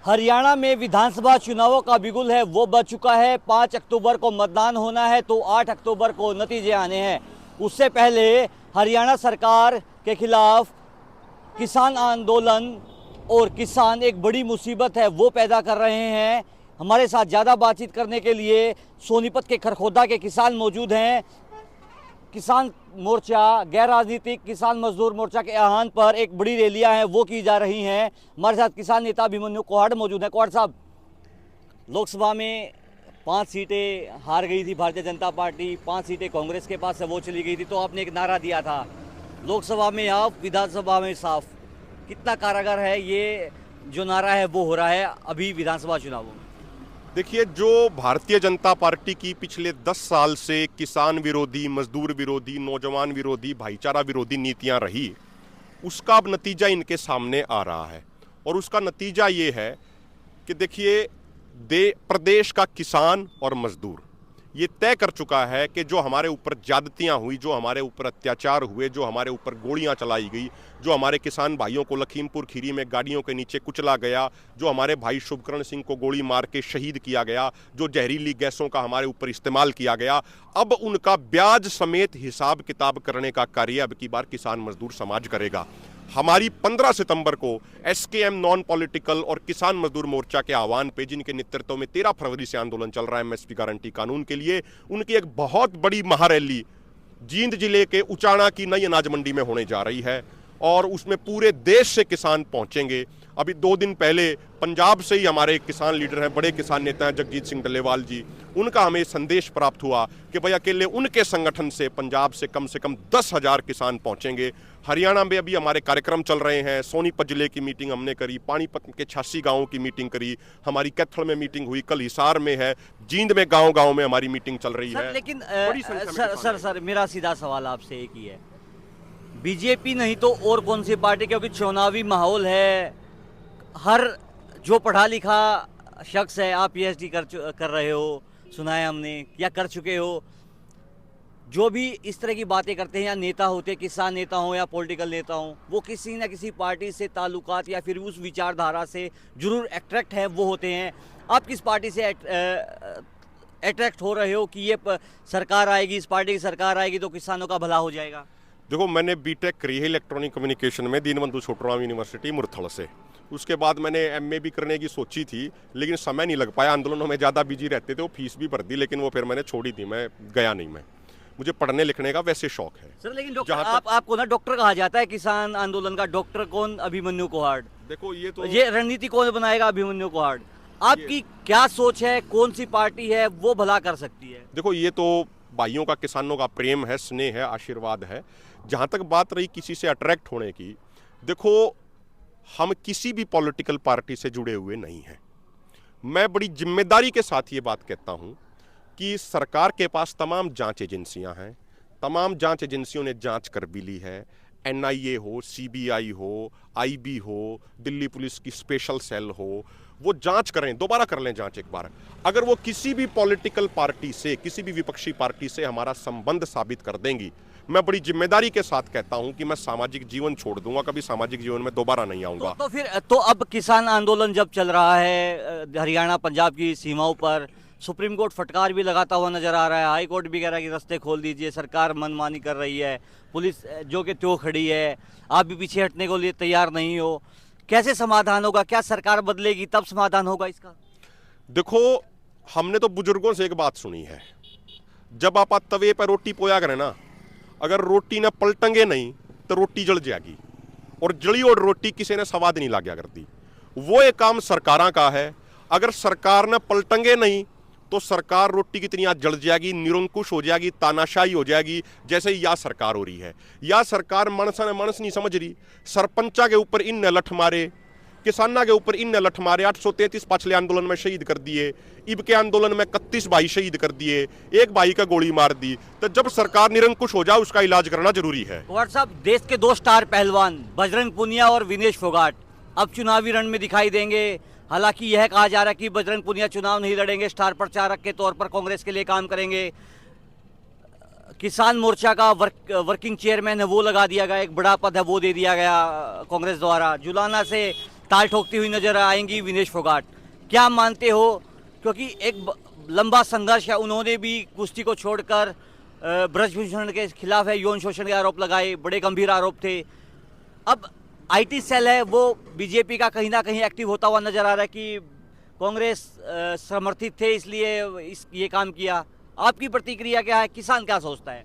हरियाणा में विधानसभा चुनावों का बिगुल है वो बज चुका है। 5 अक्टूबर को मतदान होना है तो 8 अक्टूबर को नतीजे आने हैं। उससे पहले हरियाणा सरकार के खिलाफ किसान आंदोलन और किसान एक बड़ी मुसीबत है वो पैदा कर रहे हैं। हमारे साथ ज़्यादा बातचीत करने के लिए सोनीपत के खरखोदा के किसान मौजूद हैं। किसान मोर्चा, गैर राजनीतिक किसान मजदूर मोर्चा के आह्वान पर एक बड़ी रैलियां हैं वो की जा रही हैं। हमारे साथ किसान नेता अभिमन्यु कोहाड़ मौजूद हैं। कोहाड़ साहब, लोकसभा में 5 सीटें हार गई थी भारतीय जनता पार्टी, 5 सीटें कांग्रेस के पास से वो चली गई थी, तो आपने एक नारा दिया था, लोकसभा में आप, विधानसभा में साफ। कितना कारगर है ये जो नारा है वो हो रहा है अभी विधानसभा चुनावों में? देखिए, जो भारतीय जनता पार्टी की पिछले 10 साल से किसान विरोधी, मजदूर विरोधी, नौजवान विरोधी, भाईचारा विरोधी नीतियां रही, उसका अब नतीजा इनके सामने आ रहा है। और उसका नतीजा ये है कि देखिए, प्रदेश का किसान और मजदूर ये तय कर चुका है कि जो हमारे ऊपर ज्यादतियां हुई, जो हमारे ऊपर अत्याचार हुए, जो हमारे ऊपर गोलियां चलाई गई, जो हमारे किसान भाइयों को लखीमपुर खीरी में गाड़ियों के नीचे कुचला गया, जो हमारे भाई शुभकरण सिंह को गोली मार के शहीद किया गया, जो जहरीली गैसों का हमारे ऊपर इस्तेमाल किया गया, अब उनका ब्याज समेत हिसाब किताब करने का कार्य अब की बार किसान मजदूर समाज करेगा। हमारी 15 सितंबर को एसकेएम नॉन पॉलिटिकल और किसान मजदूर मोर्चा के आह्वान पे, जिनके नेतृत्व में 13 फरवरी से आंदोलन चल रहा है एमएसपी गारंटी कानून के लिए, उनकी एक बहुत बड़ी महारैली जींद जिले के उचाणा की नई अनाज मंडी में होने जा रही है और उसमें पूरे देश से किसान पहुंचेंगे। अभी 2 दिन पहले पंजाब से ही हमारे किसान लीडर हैं, बड़े किसान नेता हैं जगजीत सिंह डल्लेवाल जी, उनका हमें संदेश प्राप्त हुआ कि भाई अकेले उनके संगठन से पंजाब से कम 10,000 किसान पहुंचेंगे। हरियाणा में अभी हमारे कार्यक्रम चल रहे हैं। सोनीपत जिले की मीटिंग हमने करी, पानीपत के 86 गांवों की मीटिंग करी, हमारी कैथल में मीटिंग हुई, कल हिसार में है, जींद में गांव-गांव में हमारी मीटिंग चल रही है। लेकिन सर मेरा सीधा सवाल आपसे एक ही है, बीजेपी नहीं तो और कौन सी पार्टी, क्योंकि चुनावी माहौल है, हर जो पढ़ा लिखा शख्स है, आप पीएचडी कर रहे हो, सुना है हमने, या कर चुके हो, जो भी इस तरह की बातें करते हैं, या नेता होते, किसान नेता हो या पॉलिटिकल नेता हो, वो किसी न किसी पार्टी से ताल्लुकात या फिर उस विचारधारा से जरूर अट्रैक्ट है वो होते हैं। आप किस पार्टी से अट्रैक्ट हो रहे हो कि ये सरकार आएगी, इस पार्टी की सरकार आएगी तो किसानों का भला हो जाएगा? देखो, मैंने बीटेक करी है इलेक्ट्रॉनिक कम्युनिकेशन में दीनबंधु छोटूराम यूनिवर्सिटी मुरथल से। उसके बाद मैंने एमए भी करने की सोची थी, लेकिन समय नहीं लग पाया, आंदोलनों में ज़्यादा बिजी रहते थे, वो फीस भी भर दी, लेकिन वो फिर मैंने छोड़ी थी, मैं गया नहीं। मुझे पढ़ने लिखने का वैसे शौक है सर। लेकिन डॉक्टर, आपको ना डॉक्टर कहा जाता है, किसान आंदोलन का डॉक्टर कौन? अभिमन्यु कोहाड़। देखो, ये रणनीति कौन बनाएगा? अभिमन्यु कोहाड़। आपकी क्या सोच है, कौन सी पार्टी है वो भला कर सकती है? देखो, ये तो भाइयों का, किसानों का प्रेम है, स्नेह है, आशीर्वाद है। जहाँ तक बात रही किसी से अट्रैक्ट होने की, देखो, हम किसी भी पॉलिटिकल पार्टी से जुड़े हुए नहीं हैं। मैं बड़ी जिम्मेदारी के साथ ये बात कहता हूँ कि सरकार के पास तमाम जांच एजेंसियां हैं, तमाम जांच एजेंसियों ने जांच कर भी ली है। एनआईए हो, सीबीआई हो, आईबी हो, दिल्ली पुलिस की स्पेशल सेल हो, वो जांच करें, दोबारा कर लें जांच एक बार। अगर वो किसी भी पॉलिटिकल पार्टी से, किसी भी विपक्षी पार्टी से हमारा संबंध साबित कर देंगी, मैं बड़ी जिम्मेदारी के साथ कहता हूं कि मैं सामाजिक जीवन छोड़ दूंगा, कभी सामाजिक जीवन में दोबारा नहीं आऊंगा। तो अब किसान आंदोलन जब चल रहा है हरियाणा पंजाब की सीमाओं पर, सुप्रीम कोर्ट फटकार भी लगाता हुआ नजर आ रहा है, हाई कोर्ट भी कह रहा है कि रास्ते खोल दीजिए, सरकार मनमानी कर रही है, पुलिस जो कि त्यों खड़ी है, आप भी पीछे हटने को लिए तैयार नहीं हो, कैसे समाधान होगा? क्या सरकार बदलेगी तब समाधान होगा इसका? देखो, हमने तो बुजुर्गों से एक बात सुनी है, जब आप तवे पर रोटी पोया करें ना, अगर रोटी ना पलटेंगे नहीं तो रोटी जल जाएगी, और जली और रोटी किसी ने स्वाद नहीं लाग्या करती। वो एक काम सरकारों का है। अगर सरकार ने पलटेंगे नहीं तो सरकार रोटी की तरह जल जाएगी, निरंकुश हो जाएगी, तानाशाही हो जाएगी, जैसे या सरकार हो रही है। या सरकार मनसा ने मनस नहीं समझ रही, सरपंचा के ऊपर इन लठ मारे, किसाना के ऊपर इन लठ मारे, 833 पाछले आंदोलन में शहीद कर दिए, इब के आंदोलन में 31 भाई शहीद कर दिए, एक भाई का गोली मार दी। तो जब सरकार निरंकुश हो जाए उसका इलाज करना जरूरी है। साहब, देश के 2 स्टार पहलवान बजरंग पुनिया और विनेश फोगाट अब चुनावी रण में दिखाई देंगे। हालांकि यह कहा जा रहा है कि बजरंग पुनिया चुनाव नहीं लड़ेंगे, स्टार प्रचारक के तौर पर कांग्रेस के लिए काम करेंगे। किसान मोर्चा का वर्किंग चेयरमैन है वो लगा दिया गया, एक बड़ा पद है वो दे दिया गया कांग्रेस द्वारा। जुलाना से ताल ठोकती हुई नजर आएंगी विनेश फोगाट। क्या मानते हो, क्योंकि एक लंबा संघर्ष है, उन्होंने भी कुश्ती को छोड़कर ब्रजभूषण के खिलाफ है यौन शोषण के आरोप लगाए, बड़े गंभीर आरोप थे। अब आईटी सेल है वो बीजेपी का कहीं ना कहीं एक्टिव होता हुआ नजर आ रहा है कि कांग्रेस समर्थित थे इसलिए ये काम किया। आपकी प्रतिक्रिया क्या है, किसान क्या सोचता है?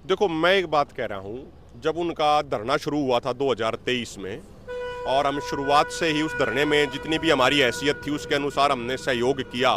देखो, मैं एक बात कह रहा हूँ, जब उनका धरना शुरू हुआ था 2023 में, और हम शुरुआत से ही उस धरने में जितनी भी हमारी हैसियत थी उसके अनुसार हमने सहयोग किया,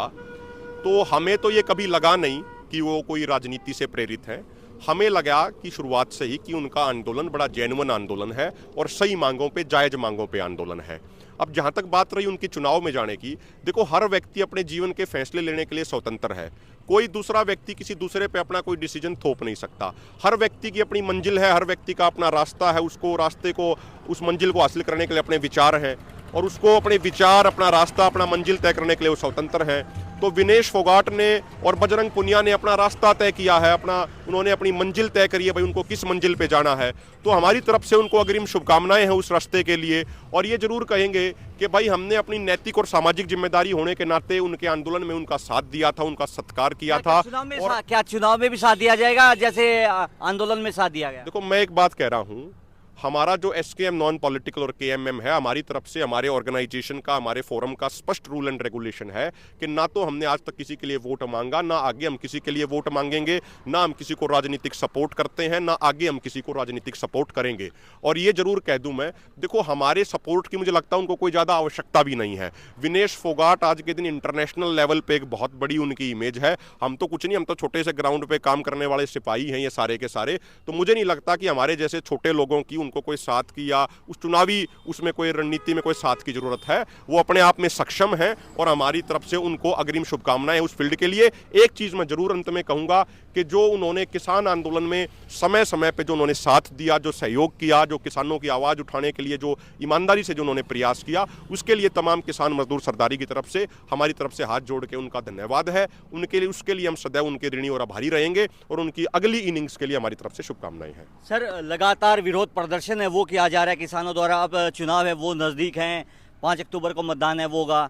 तो हमें तो ये कभी लगा नहीं कि वो कोई राजनीति से प्रेरित है। हमें लगा कि शुरुआत से ही कि उनका आंदोलन बड़ा जेन्युइन आंदोलन है और सही मांगों पे, जायज मांगों पे आंदोलन है। अब जहाँ तक बात रही उनकी चुनाव में जाने की, देखो, हर व्यक्ति अपने जीवन के फैसले लेने के लिए स्वतंत्र है। कोई दूसरा व्यक्ति किसी दूसरे पे अपना कोई डिसीजन थोप नहीं सकता। हर व्यक्ति की अपनी मंजिल है, हर व्यक्ति का अपना रास्ता है, उसको रास्ते को, उस मंजिल को हासिल करने के लिए अपने विचार हैं, और उसको अपने विचार, अपना रास्ता, अपना मंजिल तय करने के लिए वो स्वतंत्र है। तो विनेश फोगाट ने और बजरंग पुनिया ने अपना रास्ता तय किया है, उन्होंने अपनी मंजिल तय करी है, भाई उनको किस मंजिल पे जाना है। तो हमारी तरफ से उनको अग्रिम शुभकामनाएं हैं उस रास्ते के लिए, और ये जरूर कहेंगे कि भाई हमने अपनी नैतिक और सामाजिक जिम्मेदारी होने के नाते उनके आंदोलन में उनका साथ दिया था, उनका सत्कार किया था। क्या चुनाव में भी साथ दिया जाएगा जैसे आंदोलन में साथ दिया गया? देखो, मैं एक बात कह रहा हूँ, हमारा जो एसकेएम नॉन पॉलिटिकल और केएमएम है, हमारी तरफ से, हमारे ऑर्गेनाइजेशन का, हमारे फोरम का स्पष्ट रूल एंड रेगुलेशन है कि ना तो हमने आज तक किसी के लिए वोट मांगा, ना आगे हम किसी के लिए वोट मांगेंगे, ना हम किसी को राजनीतिक सपोर्ट करते हैं, ना आगे हम किसी को राजनीतिक सपोर्ट करेंगे। और ये जरूर कह दूं मैं, देखो, हमारे सपोर्ट की मुझे लगता है उनको कोई ज़्यादा आवश्यकता भी नहीं है। विनेश फोगाट आज के दिन इंटरनेशनल लेवल पे एक बहुत बड़ी उनकी इमेज है। हम तो कुछ नहीं, हम तो छोटे से ग्राउंड पे काम करने वाले सिपाही हैं ये सारे के सारे। तो मुझे नहीं लगता कि हमारे जैसे छोटे लोगों की उनको कोई साथ की या उस चुनावी उसमें कोई रणनीति में कोई साथ की जरूरत है। वो अपने आप में सक्षम है और हमारी तरफ से उनको अग्रिम शुभकामनाएं उस फील्ड के लिए। एक चीज मैं जरूर अंत में कहूंगा कि जो उन्होंने किसान आंदोलन में समय समय पे जो उन्होंने साथ दिया, जो सहयोग किया, जो किसानों की आवाज उठाने के लिए जो ईमानदारी से जो उन्होंने प्रयास किया, उसके लिए तमाम किसान मजदूर सरदारी की तरफ से, हमारी तरफ से हाथ जोड़ के उनका धन्यवाद है। उनके लिए, उसके लिए हम सदैव उनके ऋणी और आभारी रहेंगे और उनकी अगली इनिंग्स के लिए हमारी तरफ से शुभकामनाएं हैं। सर, लगातार विरोध प्रदर्शन है वो किया जा रहा है किसानों द्वारा। अब चुनाव है वो नज़दीक हैं, 5 अक्टूबर को मतदान है वो होगा।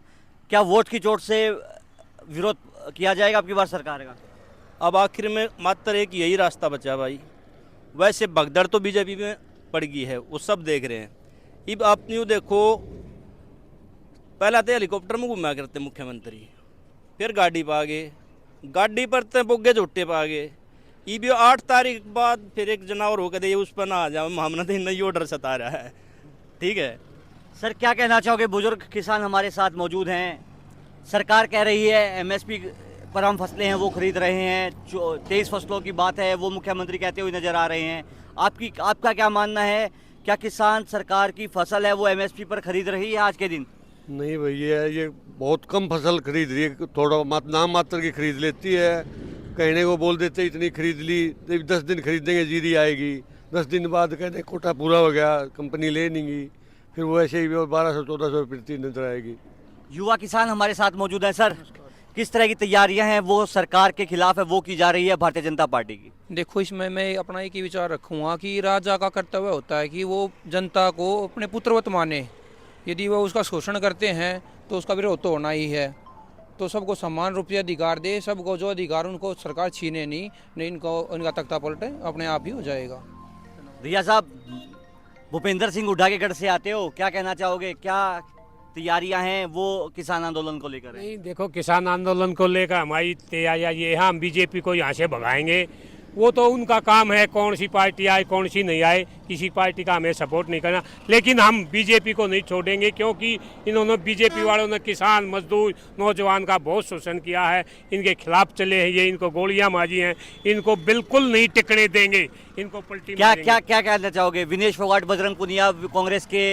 क्या वोट की चोट से विरोध किया जाएगा आपकी बार सरकार का? अब आखिर में मात्र एक यही रास्ता बचा भाई। वैसे भगदड़ तो बीजेपी में पड़ गई है, वो सब देख रहे हैं। अब आप न्यू देखो, पहला तो हेलीकॉप्टर में घूमा करते मुख्यमंत्री, फिर गाड़ी पा गए, गाड़ी पर तो बुग्गे झुट्टे पा गए। ये भी 8 तारीख बाद फिर एक जनावर होकर दे उस पर ना आ जाओ, हमने तो नई ऑर्डर सता रहा है। ठीक है सर, क्या कहना चाहोगे? बुजुर्ग किसान हमारे साथ मौजूद हैं। सरकार कह रही है एमएसपी पर हम फसलें हैं वो खरीद रहे हैं, 23 फसलों की बात है वो मुख्यमंत्री कहते हुए नजर आ रहे हैं। आपका क्या मानना है? क्या किसान सरकार की फसल है वो एमएसपी पर खरीद रही है आज के दिन? नहीं भैया, ये बहुत कम फसल खरीद रही है, थोड़ा नाम मात्र की खरीद लेती है। कहने को बोल देते इतनी खरीद ली, 10 दिन खरीदेंगे जीरी आएगी, 10 दिन बाद कहते कोटा पूरा हो गया, कंपनी ले नहीं, फिर वो ऐसे ही 1200-1400 प्रति नजर आएगी। युवा किसान हमारे साथ मौजूद हैं। सर, किस तरह की तैयारियां हैं वो सरकार के खिलाफ है वो की जा रही है भारतीय जनता पार्टी की? देखो, इसमें मैं अपना एक ही विचार रखूँगा कि राजा का कर्तव्य होता है कि वो जनता को अपने पुत्रवत माने। यदि वो उसका शोषण करते हैं तो उसका विरोध तो होना ही है। तो सबको समान रूप से अधिकार दे, सबको जो अधिकार उनको सरकार छीने नहीं इनको, उनका तख्ता पलटे अपने आप ही हो जाएगा। रिया साहब, भूपेंद्र सिंह हुड्डा के गढ़ से आते हो, क्या कहना चाहोगे? क्या तैयारियां हैं वो किसान आंदोलन को लेकर? नहीं, देखो, किसान आंदोलन को लेकर हमारी तैयारियां ये है, हम बीजेपी को यहाँ से भगाएंगे। वो तो उनका काम है, कौन सी पार्टी आए कौन सी नहीं आए, किसी पार्टी का हमें सपोर्ट नहीं करना, लेकिन हम बीजेपी को नहीं छोड़ेंगे, क्योंकि इन्होंने, बीजेपी वालों ने किसान मजदूर नौजवान का बहुत शोषण किया है, इनके खिलाफ चले हैं, ये इनको गोलियां मारी हैं, इनको बिल्कुल नहीं टिकने देंगे, इनको पलटी क्या कहना चाहोगे? विनेश फोगाट, बजरंग पुनिया कांग्रेस के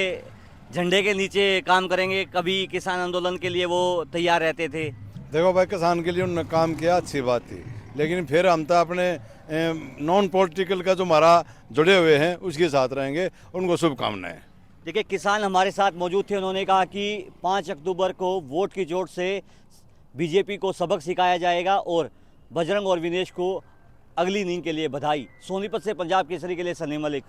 झंडे के नीचे काम करेंगे, कभी किसान आंदोलन के लिए वो तैयार रहते थे। देखो भाई, किसान के लिए उन्होंने काम किया, अच्छी बात थी, लेकिन फिर हम तो अपने नॉन पॉलिटिकल का जो हमारा जुड़े हुए हैं उसके साथ रहेंगे। उनको शुभकामनाएं। देखिए, किसान हमारे साथ मौजूद थे, उन्होंने कहा कि 5 अक्टूबर को वोट की चोट से बीजेपी को सबक सिखाया जाएगा और बजरंग और विनेश को अगली इनिंग के लिए बधाई। सोनीपत से पंजाब केसरी के लिए सनी मलिक।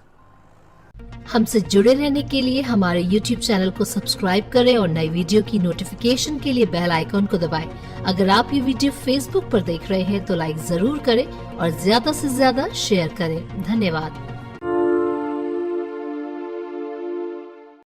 हमसे जुड़े रहने के लिए हमारे YouTube चैनल को सब्सक्राइब करें और नई वीडियो की नोटिफिकेशन के लिए बेल आइकॉन को दबाएं। अगर आप ये वीडियो Facebook पर देख रहे हैं तो लाइक जरूर करें और ज्यादा से ज्यादा शेयर करें। धन्यवाद।